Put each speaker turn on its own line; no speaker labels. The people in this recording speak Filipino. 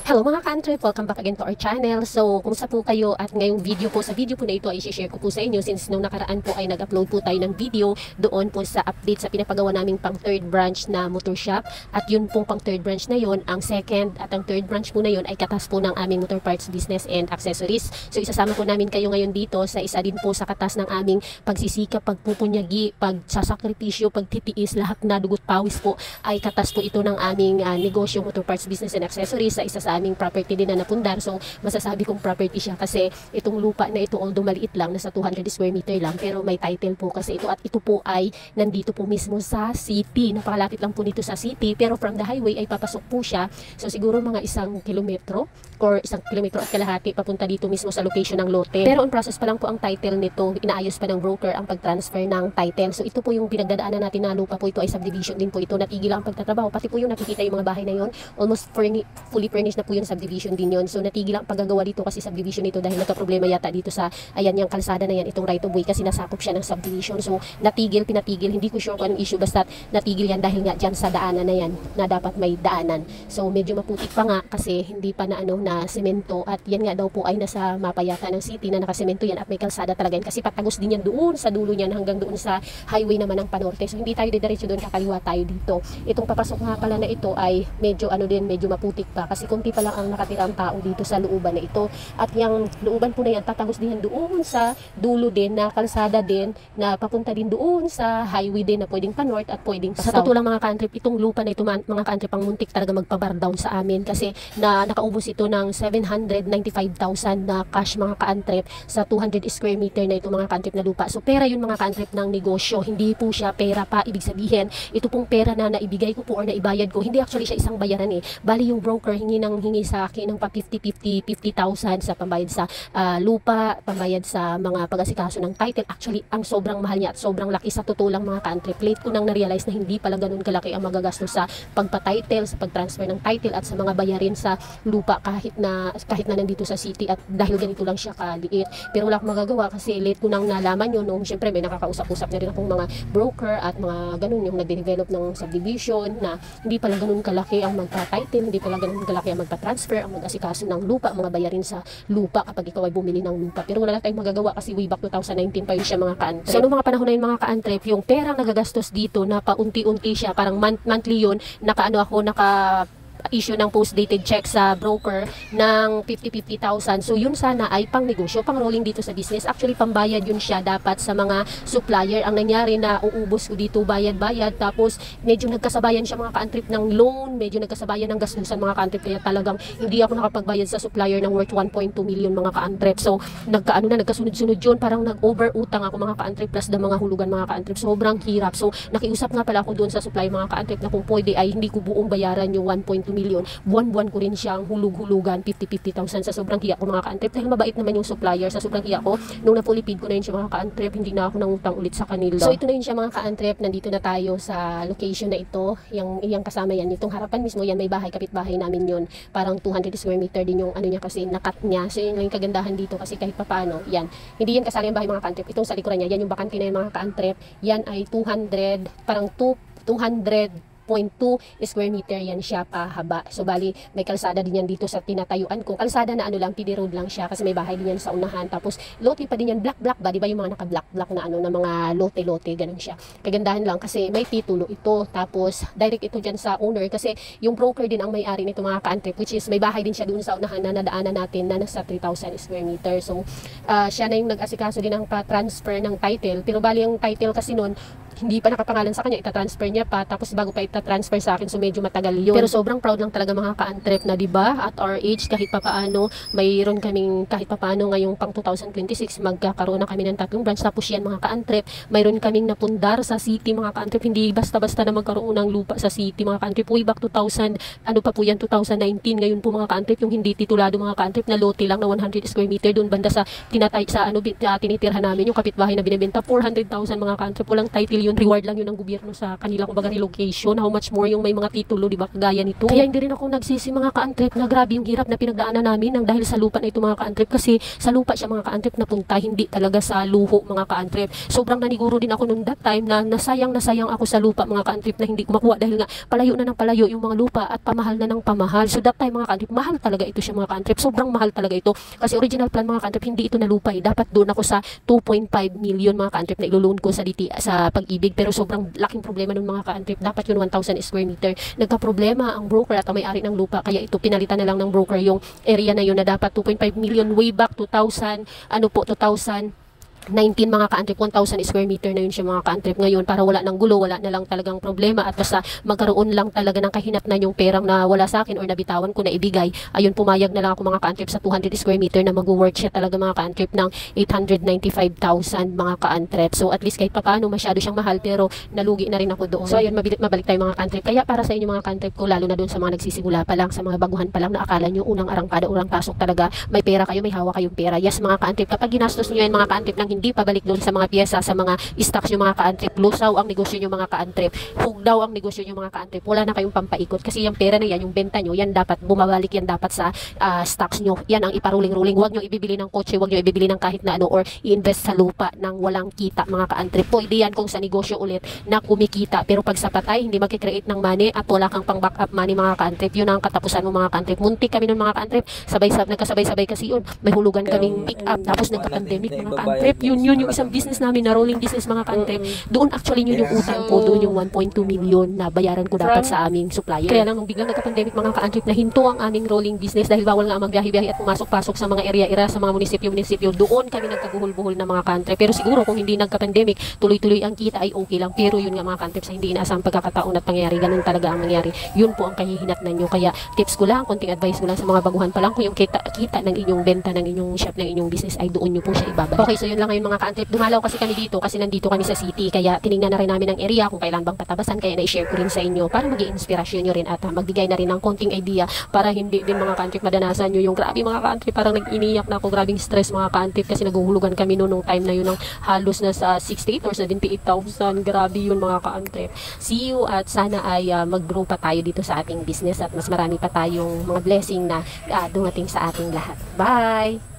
Hello mga ka-trip! Welcome back again to our channel. So, kumusta po kayo? At ngayong video po, sa video po na ito ay i-share ko po sa inyo since nung nakaraan po ay nag-upload po tayo ng video doon po sa update sa pinapagawa naming pang third branch na motor shop. At yun pong pang third branch na yun, ang second at ang third branch po na yun ay katas po ng aming motor parts business and accessories. So, isasama po namin kayo ngayon dito sa isa din po sa katas ng aming pagsisikap, pagpupunyagi, pagsasakripisyo, pagtitiis, lahat na dugot pawis po ay katas po ito ng aming negosyo motor parts business and accessories sa isa sa aming property din na napundar. So masasabi kong property siya kasi itong lupa na ito, although maliit lang, nasa 200 square meter lang, pero may title po kasi ito, at ito po ay nandito po mismo sa city. Napakalapit lang po nito sa city, pero from the highway ay papasok po siya. So siguro mga 1 kilometro or 1 kilometro at kalahati papunta dito mismo sa location ng lote. Pero on process pa lang po ang title nito, inaayos pa ng broker ang pag-transfer ng title. So ito po yung pinagdadaanan natin na lupa po, ito ay subdivision din po ito, natigil ang pagtatrabaho, pati po yung nakikita yung mga bahay na yon, almost fully furnished na po yung subdivision din yon. So natigil ang paggagawa dito kasi subdivision ito dahil nagka-problema yata dito sa ayan yung kalsada na yan, itong right of way, kasi nasakop siya ng subdivision. So natigil, pinatigil, hindi ko sure kung anong issue, basta natigil yan dahil nga dyan sa daanan na yan na dapat may daanan. So medyo maputik pa nga kasi hindi pa na na semento, at yan nga daw po ay nasa mapa yata ng city na nakasemento yan at may kalsada talaga yan, kasi patagos din yan doon sa dulo niyan hanggang doon sa highway naman ng Panorte. So hindi tayo diretso doon, kakaliwa tayo dito. Itong papasok nga pala na ito ay medyo medyo maputik pa kasi kunti pa lang ang nakatirang tao dito sa looban na ito, at yung looban po na yan tatagos din yan doon sa dulo din na kalsada din na papunta din doon sa highway din na pwedeng pa north at pwedeng pa south. Sa totoo lang mga ka-trip, itong lupa na ito mga ka-trip, ang muntik talaga magpa-bar down sa amin kasi nakaubos ito ng 795,000 na cash mga ka-trip sa 200 square meter na ito mga ka-trip na lupa. So pera yun mga ka-trip ng negosyo, hindi po siya pera pa. Ibig sabihin, ito pong pera na naibigay ko po or naibayad ko, hindi actually siya isang bayaran bali yung broker hingi sa akin ng pa 50,000 sa pambayad sa lupa, pambayad sa mga pag-asikaso ng title. Actually, ang sobrang mahal niya at sobrang laki sa totoo lang mga ka-trip. Late ko nang na-realize na hindi pala ganun kalaki ang magagastos sa pagpa-title, sa pag-transfer ng title at sa mga bayarin sa lupa kahit na nandito sa city, at dahil ganito lang siya kaliit. Pero wala akong magagawa kasi late ko nang nalaman yun nung syempre may nakakausap-usap na rin akong mga broker at mga ganun yung nagde-develop ng subdivision na hindi pala ganun kalaki ang magpa-title, hindi pala ganun kalaki ang magpa-transfer, ang mag-asikaso ng lupa, mga bayarin sa lupa kapag ikaw ay bumili ng lupa. Pero wala na tayong magagawa kasi way back 2019 pa yun siya mga ka-antrep. So noong mga panahon na yun mga ka-antrep, yung perang nagagastos dito na paunti-unti siya, parang monthly yun, naka issue ng post-dated check sa broker ng 50,000. So yun sana ay pang negosyo, pang rolling dito sa business. Actually pambayad yun siya dapat sa mga supplier. Ang nangyari na uubos ko dito bayad-bayad, tapos medyo nagkasabayan siya mga ka-antrip ng loan, medyo nagkasabayan ng gastusan mga ka-antrip, kaya talagang hindi ako nakapagbayad sa supplier ng worth 1.2 million mga ka-antrip. So nagkasunod-sunod yun, parang nag-over-utang ako mga ka-antrip plus na mga hulugan mga ka-antrip. Sobrang hirap. So nakiusap nga pala ako doon sa supplier mga ka-antrip na kung pwede ay hindi ko buong bayaran yung 1.2 million. Buwan-buwan ko rin siyang hulug-hulugan 50,000 sa sobrang hiya ko mga ka-antrip, dahil mabait naman yung supplier. Sa sobrang hiya ko, nung na-fully paid ko na yun siya mga ka-antrip, hindi na ako nangutang ulit sa kanila. So ito na yun siya mga ka-antrip, nandito na tayo sa location na ito, yung kasama yan, itong harapan mismo yan, may bahay, kapitbahay namin yun, parang 200 square meter din yung niya kasi nakat niya. So yun lang yung kagandahan dito kasi kahit papaano, yan, hindi yan kasali yung bahay mga ka-antrip, itong sa likuran niya, yan yung bakante na yung mga ka-antrip, yan ay 200, parang 200.2 square meter yan siya pahaba. So bali may kalsada din yan dito sa tinatayuan ko. Kalsada na lang, PD road lang siya kasi may bahay din yan sa unahan. Tapos lote pa din yan, black ba? Di ba yung mga naka-black na na mga lote-lote, ganun siya. Kagandahan lang kasi may titulo ito. Tapos direct ito dyan sa owner kasi yung broker din ang may-ari nito mga ka-antrip, which is may bahay din siya doon sa unahan na nadaanan natin na nasa 3,000 square meter. So siya na yung nag-asikaso din ng pa-transfer ng title. Pero bali yung title kasi noon hindi pa nakapangalan sa kanya, ita-transfer niya pa, tapos bago pa ita-transfer sa akin, so medyo matagal yun. Pero sobrang proud lang talaga mga ka-antrep na, diba, at our age, kahit papaano, mayroon kaming, kahit papaano ngayong pang 2026, magkakaroon na kami ng 3 branch, tapos yan mga ka-antrep, mayroon kaming napundar sa city mga ka-antrep, hindi basta-basta na magkaroon ng lupa sa city mga ka-antrep. Way back 2000, pa po yan, 2019, ngayon po mga ka-antrep, yung hindi titulado mga ka-antrep na lote lang na 100 square meter, doon banda sa tinitirhan namin, yung kapitbahay na binibenta, 400,000 mga ka-antrep, walang title yun, reward lang yun ng gobyerno sa kanila, kumbaga relocation. How much more yung may mga titulo, di ba, kagaya nito. Kaya hindi rin ako nagsisi mga ka-antrip na grabe yung hirap na pinagdaanan namin nang dahil sa lupa na ito mga ka-antrip, kasi sa lupa siya mga ka-antrip napunta, hindi talaga sa luho mga ka-antrip. Sobrang naniguro din ako nung that time na nasayang ako sa lupa mga ka-antrip na hindi ko makuha dahil nga palayo na ng palayo yung mga lupa at pamahal na ng pamahal. So that time mga ka-antrip, mahal talaga ito siya mga ka-antrip. Sobrang mahal talaga ito. Kasi original plan mga ka-antrip, hindi ito na lupa eh. Dapat doon ako sa 2.5 million mga ka-antrip na iloloan ko sa sa Pag-ibig. Pero sobrang laking problema ng mga ka-antrip. Dapat yun 1,000 square meter. Nagka-problema ang broker at ang may-ari ng lupa. Kaya ito pinalitan na lang ng broker yung area na yun na dapat 2.5 million way back 2000, 19 mga ka-antrip, 1,000 square meter na yun siya mga ka-antrip. Ngayon, para wala ng gulo, wala na lang talagang problema at basta magkaroon lang talaga ng kahinatnan yung perang na wala sa akin or nabitawan ko na ibigay, ayun, pumayag na lang ako mga ka-antrip sa 200 square meter na mag-work siya talaga mga ka-antrip ng 895,000 mga ka-antrip. So at least kahit papaano masyado siyang mahal pero nalugi na rin ako doon. So ayun, mabalik tayo mga ka-antrip. Kaya para sa inyo mga ka-antrip ko, lalo na doon sa mga nagsisimula pa lang, sa mga baguhan pa lang na akala nyo unang arangkada, unang pasok talaga, may pera kayo, may hawak kayong pera. Yes mga ka-antrip, kapag ginastos nyo yan mga ka-antrip nang hindi pabalik doon sa mga piyesa, sa mga stocks yung mga ka-antrip, lusaw ang negosyo nyo mga ka-antrip, hugdaw ang negosyo nyo mga ka-antrip, wala na kayong pampaikot kasi yung pera na yan, yung benta nyo, yan dapat bumabalik, yan dapat sa stocks nyo, yan ang iparuling-ruling. Huwag nyo ibibili ng kotse, huwag nyo ibibili ng kahit na ano or i-invest sa lupa nang walang kita mga ka-antrip. Pwede yan kung sa negosyo ulit na kumikita, pero pag sa patay, hindi makikreate ng money at wala kang pang backup money mga ka-antrip, yun ang katapusan mo mga ka-antrip. Muntik kami nun mga ka-antrip, nagkasabay-sabay kasi yun, may hulugan kaming pick up, tapos nagka-pandemic mga ka-antrip, yun yung isang business namin na rolling business mga ka-antrip. Doon actually yun yung utang ko, doon yung 1.2 million na bayaran ko dapat sa aming supplier. Kaya lang nung biglang nagka-pandemic mga ka-antrip, nahinto ang aming rolling business dahil bawal nga magbiyahe-biyahe at pumasok-pasok sa mga area-area, sa mga munisipyo. Doon kami nagkabuhol-buhol na mga ka-antrip. Pero siguro kung hindi nagka-pandemic, tuloy-tuloy ang kita ay okay lang. Pero yun nga mga ka-antrip, sa hindi inaasang pagkakataon at pangyayari, ganun talaga ang mangyari. Yun po ang kahihinatnan nyo. Kaya tips ko lang, konting advice ko lang sa mga baguhan pa lang, kung yung kita ng inyong benta, ng inyong shop, ng inyong business ay doon nyo po siya ibabalik. Okay, so yun lang ngayon mga ka-antrip. Dumalaw kasi kami dito kasi nandito kami sa city, kaya tiningnan na rin namin ang area kung kailan bang patabasan, kaya na-share ko rin sa inyo para maging inspirasyon nyo rin at magbigay na rin ng konting idea para hindi din mga ka-antrip madanasan nyo yung grabe mga ka-antrip, parang nag-iniyak na ako, grabing stress mga ka-antrip kasi naguhulugan kami noong time na yun ng halos na sa 68 or 78,000. Grabe yun mga ka-antrip. See you at sana ay mag-grow pa tayo dito sa ating business at mas marami pa tayong mga blessing na dumating sa ating lahat. Bye!